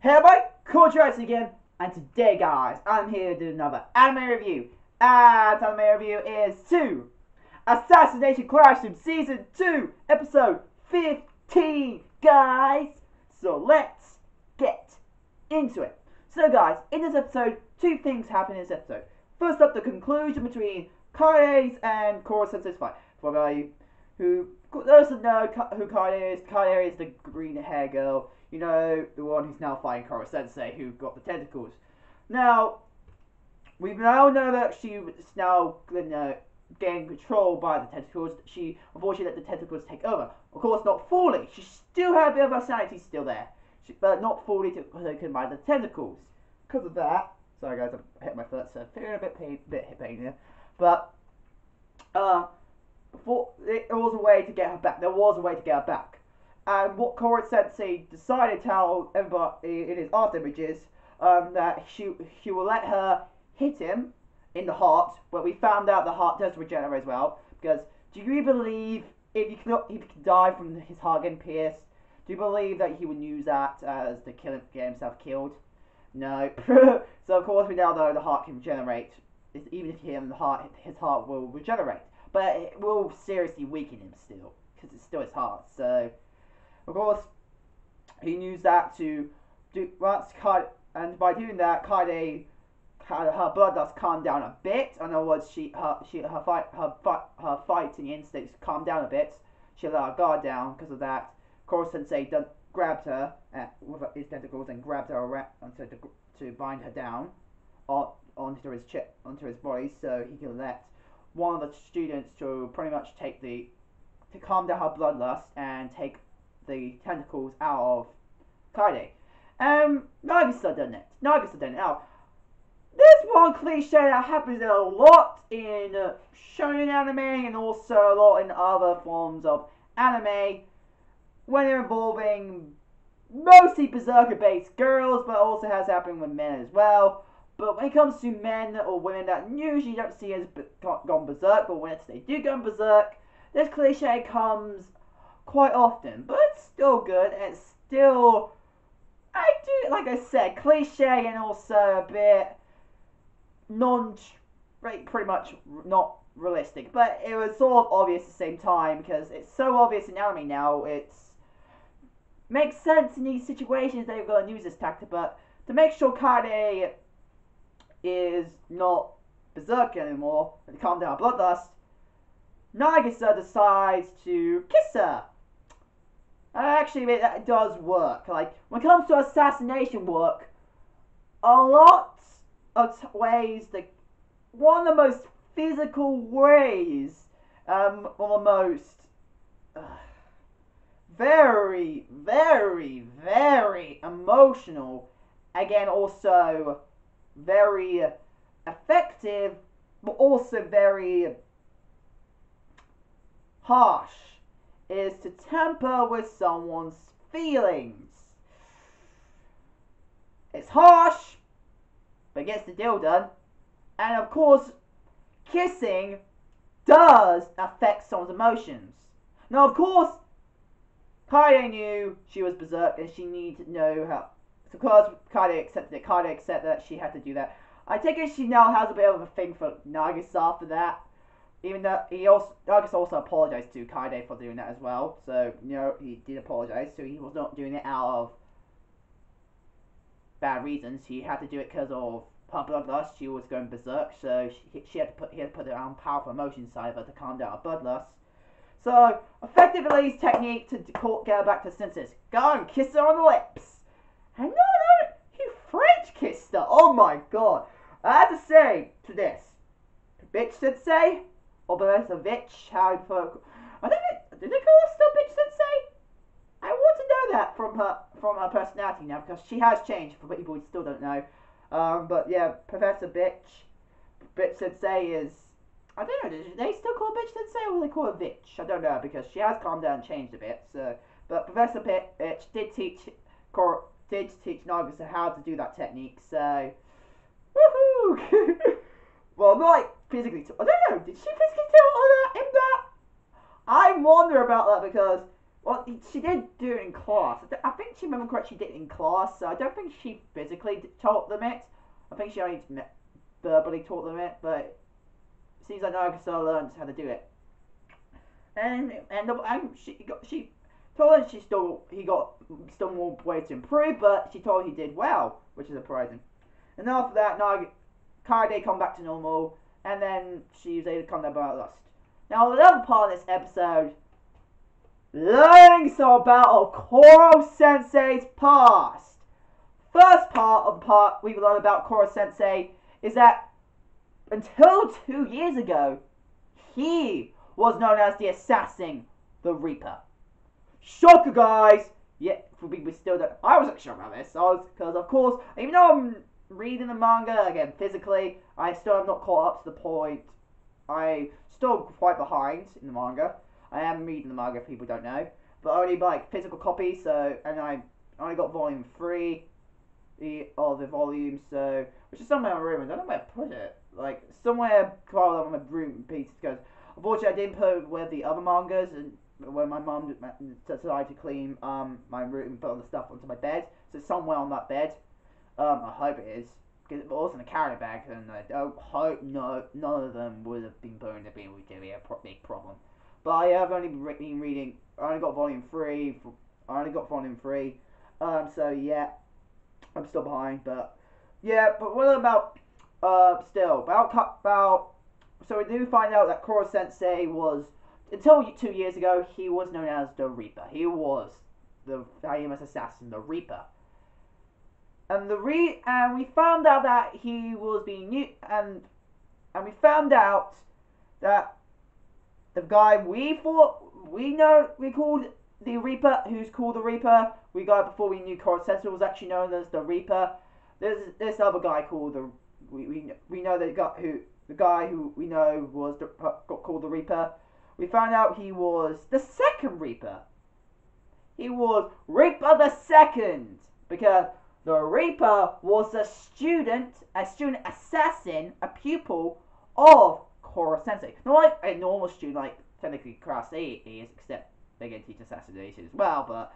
Hey my Koro-sensei again, and today guys, I'm here to do another anime review. And anime review is to Assassination Classroom Season 2, Episode 15, guys. So let's get into it. So guys, in this episode, two things happen in this episode. First up, the conclusion between Kaide's and Koro-sensei's fight. For those that know who Kaide is the green hair girl. You know, the one who's now fighting Koro-sensei, who got the tentacles. Now, we now know that she is now getting controlled by the tentacles. She unfortunately let the tentacles take over. Of course, not fully. She still had a bit of her sanity still there, but not fully taken by the tentacles. Because of that, sorry guys, I hit my foot, so I'm feeling a bit pain here. But before there was a way to get her back. There was a way to get her back. And what Koro-sensei decided to tell everybody in his art images, that she will let her hit him in the heart, but we found out the heart does regenerate as well. Because do you believe if you could die from his heart getting pierced, do you believe that he would use that as to get himself killed? No. So of course we now know the heart can regenerate. Even if his heart will regenerate, but it will seriously weaken him still, because it's still his heart. So of course, he used that to do and by doing that, Kaide, her bloodlust calmed down a bit. In other words, her fighting instincts calmed down a bit. She let her guard down because of that. Koro-sensei grabbed her with his tentacles and grabbed her around to bind her down onto his body, so he can let one of the students to pretty much to calm down her bloodlust and take the tentacles out of Kaide. Nagisa done it. Now, there's one cliche that happens a lot in shonen anime and also a lot in other forms of anime when they're involving mostly berserker-based girls, but also has happened with men as well. But when it comes to men or women that usually don't see as gone berserk, or when they do go berserk, this cliche comes quite often, but it's still good. It's still, like I said, cliche and also a bit pretty much not realistic. But it was sort of obvious at the same time, because it's so obvious in anime now. It makes sense in these situations they're going to use this tactic, but to make sure Kaide is not berserk anymore and to calm down her bloodlust, Nagisa decides to kiss her. And actually, that does work. Like, when it comes to assassination work, a lot of ways, one of the most physical ways, one of the most very, very, very emotional, again, also very effective, but also very harsh, is to tamper with someone's feelings. It's harsh, but gets the deal done. And of course, kissing does affect someone's emotions. Now, of course, Kaide knew she was berserk and she needed to know how. So of course, Kaide accepted it. Kaide accepted that she had to do that. I take it she now has a bit of a thing for Nagisa after that. Even though Nagisa also apologized to Kaide for doing that as well. So, you know, he did apologize. So he was not doing it out of bad reasons. He had to do it because of her bloodlust. She was going berserk. So he had to put her own powerful emotions inside of her to calm down her bloodlust. So, effectively, his technique to get her back to senses. Go and kiss her on the lips. And no, he French kissed her. Oh my god. I have to say to this, bitch sensei, or Bitch, how you put, I think did they call her still bitch sensei? I want to know that from her personality now, because she has changed for people who still don't know. But yeah, Professor Bitch Sensei is, I don't know, do they still call her Bitch Sensei or do they call her Bitch? I don't know, because she has calmed down and changed a bit. So, but Professor Bitch did teach Nagisa how to do that technique. So, woohoo! Well, not like physically. I don't know. Did she physically tell him that? I wonder about that, because Well, she did do it in class. I think she remember correct. She did it in class. So I don't think she physically taught them it. I think she only verbally taught them it. But it seems like Nagisa learned how to do it. And she told him he got still more ways to improve, but she told he did well, which is surprising. And after that, Kaede come back to normal, and then she was able to come down by lust. Now, the other part of this episode, learning some about Koro-sensei's past. First part of the part we learn about Koro-sensei is that until 2 years ago, he was known as the Assassin, the Reaper. Shocker, guys! Yeah, for people still don't. I wasn't sure about this, because of course, even though I'm reading the manga again physically, I still have not caught up to the point. I still quite behind in the manga. I am reading the manga, if people don't know, but only like physical copies. So, and I only got volume 3 of the volume, so which is somewhere in my room. I don't know where to put it. Like somewhere piled up on my room pieces. Because unfortunately, I didn't put it where the other mangas and when my mum decided to clean my room and put all the stuff onto my bed. So it's somewhere on that bed. I hope it is. Because it was in a carrier bag, and I don't hope none of them would have been burned. It'd be a big problem. But I have only been reading. I only got volume 3. So yeah, I'm still behind. But yeah. But what about still about? So we do find out that Koro-sensei was until 2 years ago he was known as the Reaper. He was the famous assassin, the Reaper. And we found out that he was being new, and we found out that the guy we called the Reaper, who's called the Reaper, we got before we knew Koro-sensei was actually known as the Reaper. There's this other guy called we know the guy who we know got called the Reaper. We found out he was the second Reaper. He was Reaper the Second, because the Reaper was a student assassin, a pupil of Koro-sensei. Not like a normal student, like technically Class A is, except they get to teach Assassination as well. But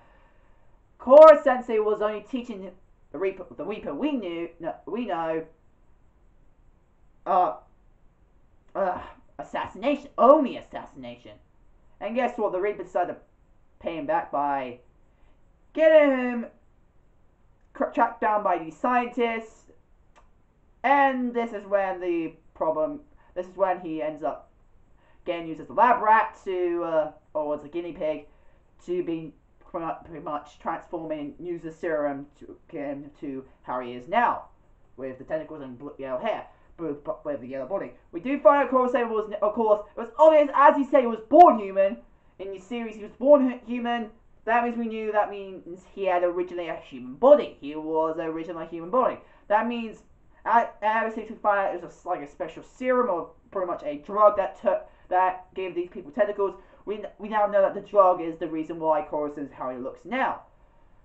Koro-sensei was only teaching the Reaper we know, Assassination, only Assassination. And guess what? The Reaper decided to pay him back by getting him tracked down by these scientists, and this is when he ends up getting used as a lab rat or as a guinea pig to be pretty much transforming and use the serum to get him to how he is now, with the tentacles and yellow hair, but with the yellow body. We do find out Koro-sensei was, of course, it was obvious, as he said, he was born human. In the series, he was born human. That means he had originally a human body. He was originally a human body. That means, ever since we find out it was like a special serum or pretty much a drug that gave these people tentacles, we now know that the drug is the reason why Koro-sensei is how he looks now.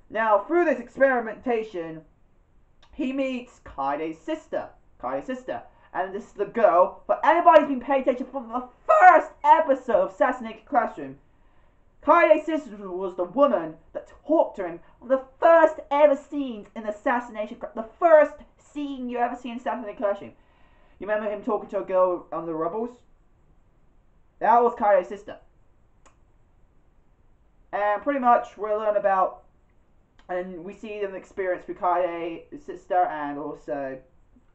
Now, through this experimentation, he meets Kaede's sister. And this is the girl, but anybody who's been paying attention from the first episode of Assassination Classroom, Kaede's sister was the woman that talked to him on the first ever scenes in Assassination. The first scene you ever see in Assassination Classroom. You remember him talking to a girl on the rubbles? That was Kaede's sister. And pretty much we'll learn about, and we see them experience with Kaede's sister and also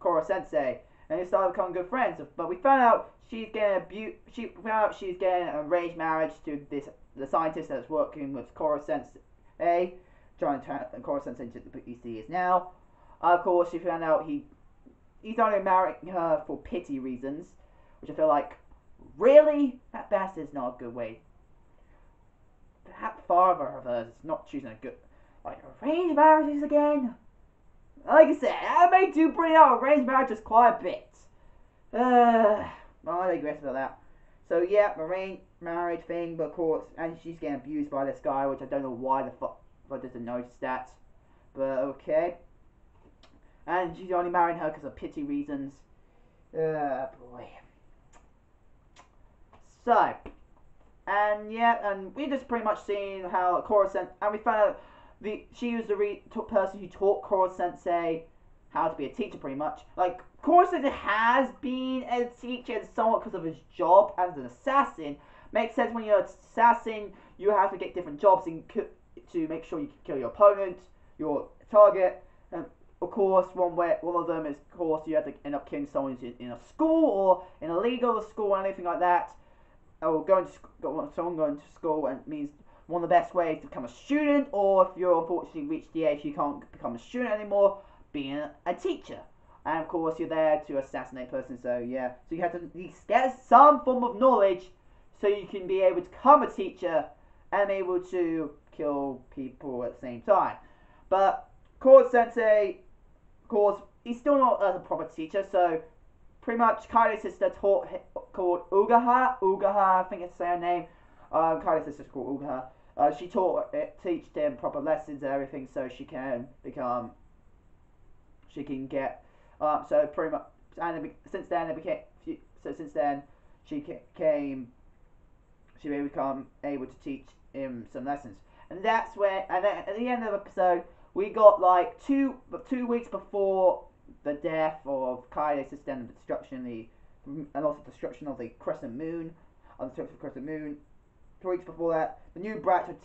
Koro-sensei, and they started becoming good friends. But we found out she's getting an arranged marriage to the scientist that's working with Koro-sensei, trying to turn Koro-sensei into the beast he is now. Of course, she found out he's only marrying her for pity reasons, which I feel like, really? That bastard's not a good way. That father of hers is not choosing a good, like, arranged marriages again. Like I said, anime do bring out arranged marriages quite a bit. Well, I digress about that. So yeah, arranged marriage thing, but of course, and she's getting abused by this guy, which I don't know why the fuck I didn't notice that. But okay. And she's only marrying her because of pity reasons. Boy. So, And yeah, and we just pretty much seen how Koro-sensei, and we found out she was the person who taught Koro-sensei how to be a teacher, pretty much. Like, Koro-sensei has been a teacher somewhat because of his job as an assassin. Makes sense. When you're an assassin, you have to get different jobs to make sure you can kill your opponent, your target. And of course, one of them is, of course, you have to end up killing someone in a school or in a league of the school or anything like that. Or someone going to school, and it means one of the best ways to become a student, or if you're unfortunately reached the age you can't become a student anymore, being a teacher. And of course, you're there to assassinate a person. So yeah, so you have to at least get some form of knowledge, so you can be able to become a teacher and be able to kill people at the same time. But Koro-sensei, of course, he's still not a proper teacher, so pretty much Kaido's sister called Ugaha, I think it's her name. Kaido's sister's called Ugaha. She teach him proper lessons and everything, so she can get. So pretty much, and since then she become able to teach him some lessons, and that's where. And then at the end of the episode, we got like 2 weeks before the death of Kaido's sister and the destruction destruction of the Crescent Moon, 2 weeks before that, the new batch of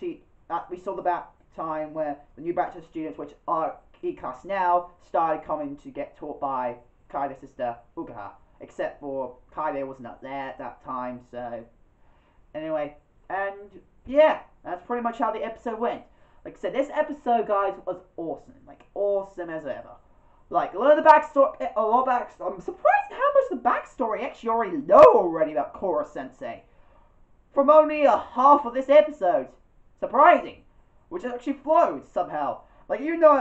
we saw the time where the new batch of students, which are E-class now, started coming to get taught by Kaido's sister Ugaha, except for Kaido wasn't up there at that time. So anyway, and yeah, that's pretty much how the episode went. Like I said, this episode, guys, was awesome, like awesome as ever. Like, learn the backstory, a lot of backstory. I'm surprised how much the backstory actually already know about Koro-sensei from only a half of this episode. Surprising, which actually flowed somehow. Like, even though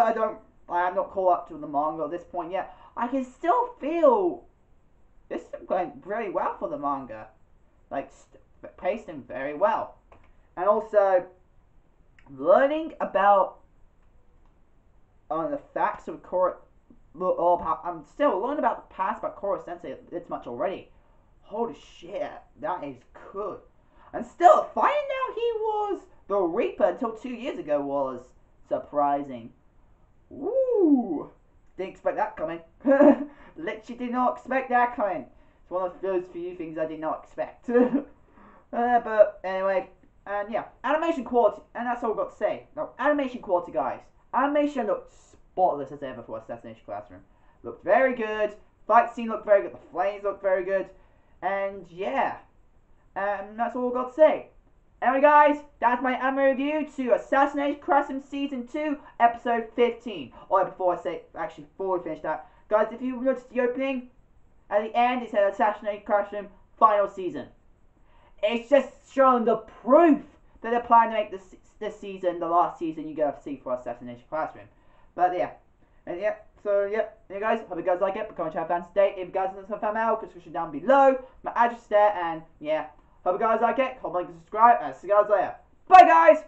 I am not caught up to the manga at this point yet, I can still feel this is going very well for the manga. Like, pacing very well. And also, learning about the facts of I'm still learning about the past about Koro-sensei this much already. Holy shit, that is good. And still, finding out he was the Reaper until 2 years ago was surprising. Ooh, didn't expect that coming. Literally did not expect that coming. It's one of those few things I did not expect. But anyway, and yeah, animation quality, and that's all I've got to say. Now, animation quality, guys. Animation looked spotless as ever for Assassination Classroom. Looked very good. Fight scene looked very good. The flames looked very good. And yeah, that's all I've got to say. Anyway, guys, that's my anime review to Assassination Classroom Season 2, Episode 15. Or before we finish that, guys, if you noticed the opening, at the end it said Assassination Classroom Final Season. It's just showing the proof that they're planning to make this season the last season you're going to see for Assassination Classroom. But yeah, and yeah, so yeah, you guys, hope you guys like it. Become a channel fan today. If you guys want to find out, description down below. My address there, and yeah, hope you guys like it. Hope you like and subscribe, and see you guys later. Bye, guys.